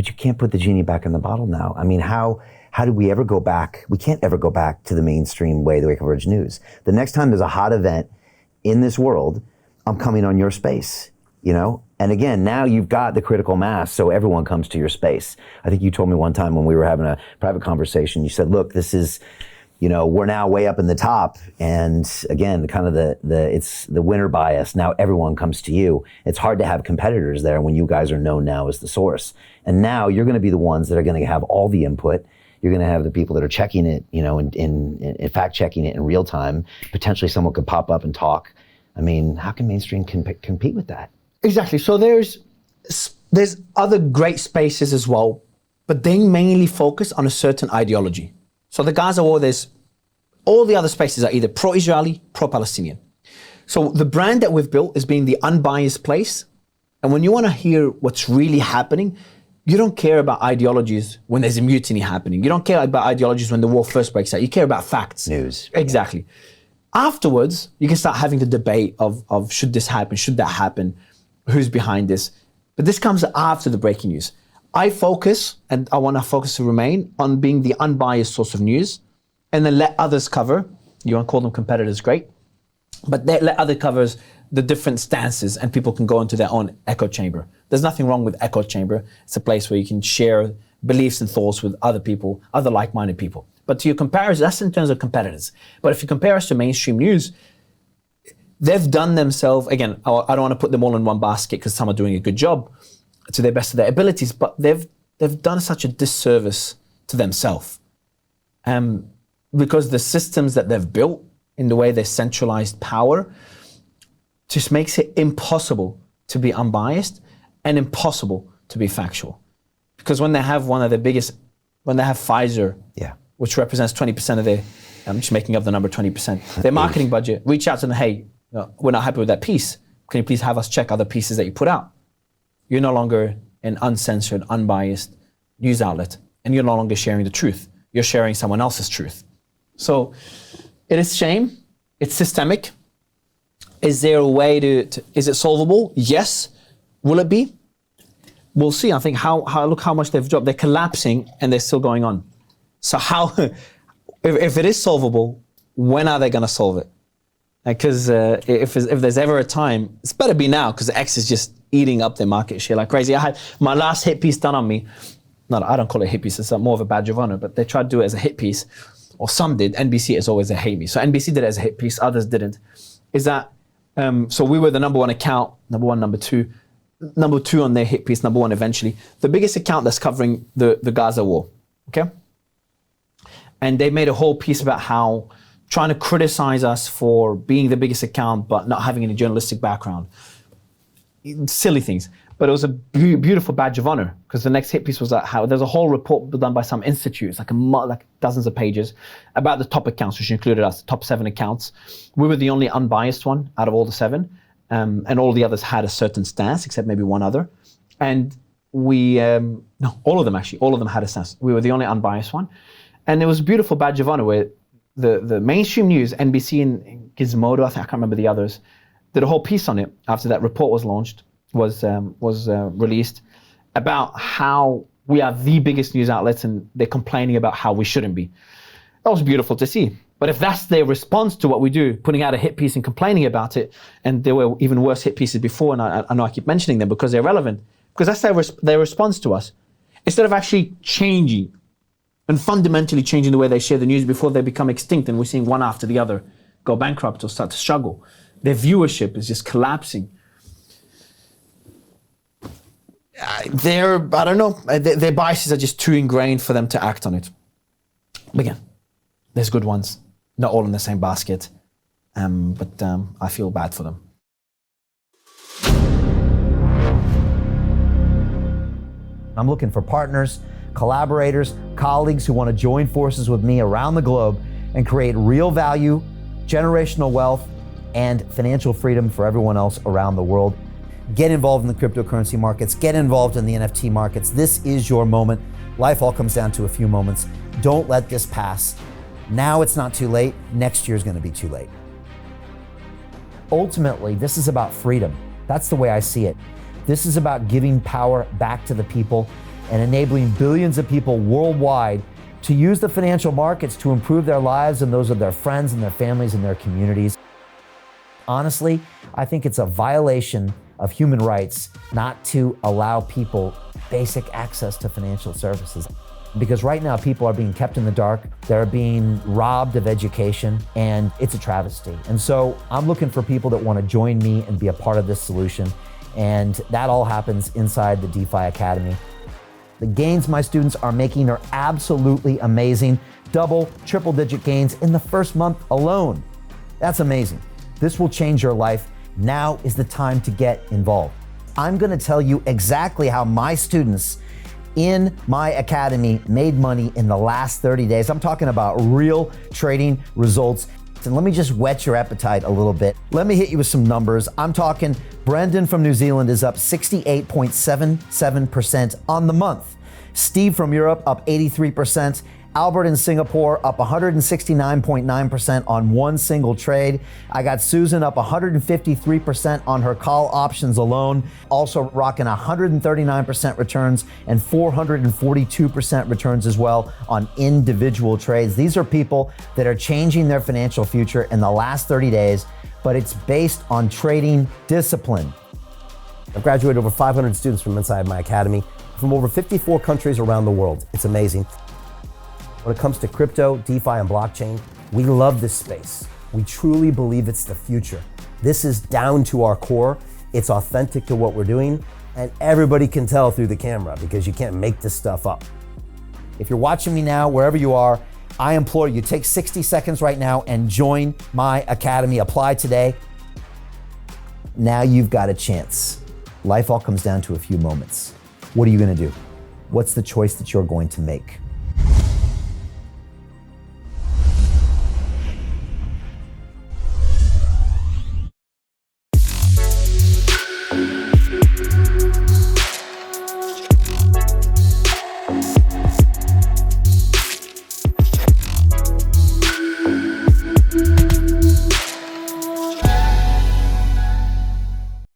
but you can't put the genie back in the bottle now. I mean, how do we ever go back? We can't ever go back to the mainstream way that we coverage news. The next time there's a hot event in this world, I'm coming on your space, you know? And again, now you've got the critical mass, so everyone comes to your space. I think you told me one time when we were having a private conversation, you said, look, this is, you know, we're now way up in the top. And again, kind of it's the winner bias. Now everyone comes to you. It's hard to have competitors there when you guys are known now as the source. And now you're going to be the ones that are going to have all the input. You're going to have the people that are checking it, you know, in fact checking it in real time. Potentially someone could pop up and talk. I mean, how can mainstream compete with that? Exactly. So there's other great spaces as well, but they mainly focus on a certain ideology. So the Gaza war, there's all the other spaces are either pro-Israeli, pro-Palestinian. So the brand that we've built is being the unbiased place. And when you want to hear what's really happening, you don't care about ideologies when there's a mutiny happening. You don't care about ideologies when the war first breaks out. You care about facts. News. Exactly. Afterwards, you can start having the debate of should this happen, should that happen, who's behind this. But this comes after the breaking news. I focus, and I want our focus to remain, on being the unbiased source of news, and then let others cover. You want to call them competitors, great. But let other covers the different stances, and people can go into their own echo chamber. There's nothing wrong with echo chamber. It's a place where you can share beliefs and thoughts with other people, other like-minded people. But to your comparison, that's in terms of competitors. But if you compare us to mainstream news, they've done themselves, again, I don't want to put them all in one basket because some are doing a good job to the best of their abilities, but they've done such a disservice to themselves. Because the systems that they've built in the way they centralized power just makes it impossible to be unbiased and impossible to be factual. Because when they have when they have Pfizer, which represents 20% of their, I'm just making up the number 20%, their marketing budget, reach out to them, hey, we're not happy with that piece. Can you please have us check other pieces that you put out? You're no longer an uncensored, unbiased news outlet, and you're no longer sharing the truth. You're sharing someone else's truth. So it is a shame. It's systemic. Is there a way is it solvable? Yes. Will it be? We'll see. I think look how much they've dropped. They're collapsing and they're still going on. So if it is solvable, when are they going to solve it? Because if there's ever a time, it's better be now, because X is just eating up their market share like crazy. I had my last hit piece done on me. No, I don't call it a hit piece. It's more of a badge of honor, but they tried to do it as a hit piece, or some did. NBC is always a hate me. So NBC did it as a hit piece, others didn't. Is that, so we were the number one account, number one, number two on their hit piece, number one eventually. The biggest account that's covering the Gaza war, okay? And they made a whole piece about how trying to criticize us for being the biggest account but not having any journalistic background. Silly things. But it was a beautiful badge of honor, because the next hit piece was how there's a whole report done by some institutes, like dozens of pages, about the top accounts, which included us, the top 7 accounts. We were the only unbiased one out of all the 7, and all the others had a certain stance, except maybe one other. And all of them had a stance. We were the only unbiased one. And it was a beautiful badge of honor where the mainstream news, NBC and Gizmodo, I can't remember the others, did a whole piece on it after that report was launched, was released, about how we are the biggest news outlets and they're complaining about how we shouldn't be. That was beautiful to see. But if that's their response to what we do, putting out a hit piece and complaining about it, and there were even worse hit pieces before, and I know I keep mentioning them because they're relevant, because that's their response to us. Instead of actually changing and fundamentally changing the way they share the news before they become extinct and we're seeing one after the other go bankrupt or start to struggle, their viewership is just collapsing. Their biases are just too ingrained for them to act on it. But again, there's good ones, not all in the same basket, but I feel bad for them. I'm looking for partners, collaborators, colleagues who want to join forces with me around the globe and create real value, generational wealth, and financial freedom for everyone else around the world. Get involved in the cryptocurrency markets, get involved in the NFT markets. This is your moment. Life all comes down to a few moments. Don't let this pass. Now it's not too late. Next year's going to be too late. Ultimately, this is about freedom. That's the way I see it. This is about giving power back to the people and enabling billions of people worldwide to use the financial markets to improve their lives and those of their friends and their families and their communities. Honestly, I think it's a violation of human rights not to allow people basic access to financial services. Because right now people are being kept in the dark, they're being robbed of education, and it's a travesty. And so I'm looking for people that want to join me and be a part of this solution. And that all happens inside the DeFi Academy. The gains my students are making are absolutely amazing. Double, triple digit gains in the first month alone. That's amazing. This will change your life. Now is the time to get involved. I'm gonna tell you exactly how my students in my academy made money in the last 30 days. I'm talking about real trading results. And let me just whet your appetite a little bit. Let me hit you with some numbers. I'm talking Brendan from New Zealand is up 68.77% on the month. Steve from Europe up 83%. Albert in Singapore up 169.9% on one single trade. I got Susan up 153% on her call options alone, also rocking 139% returns and 442% returns as well on individual trades. These are people that are changing their financial future in the last 30 days, but it's based on trading discipline. I've graduated over 500 students from inside my academy from over 54 countries around the world. It's amazing. When it comes to crypto, DeFi, and blockchain, we love this space. We truly believe it's the future. This is down to our core. It's authentic to what we're doing, and everybody can tell through the camera because you can't make this stuff up. If you're watching me now, wherever you are, I implore you, take 60 seconds right now and join my academy. Apply today. Now you've got a chance. Life all comes down to a few moments. What are you gonna do? What's the choice that you're going to make?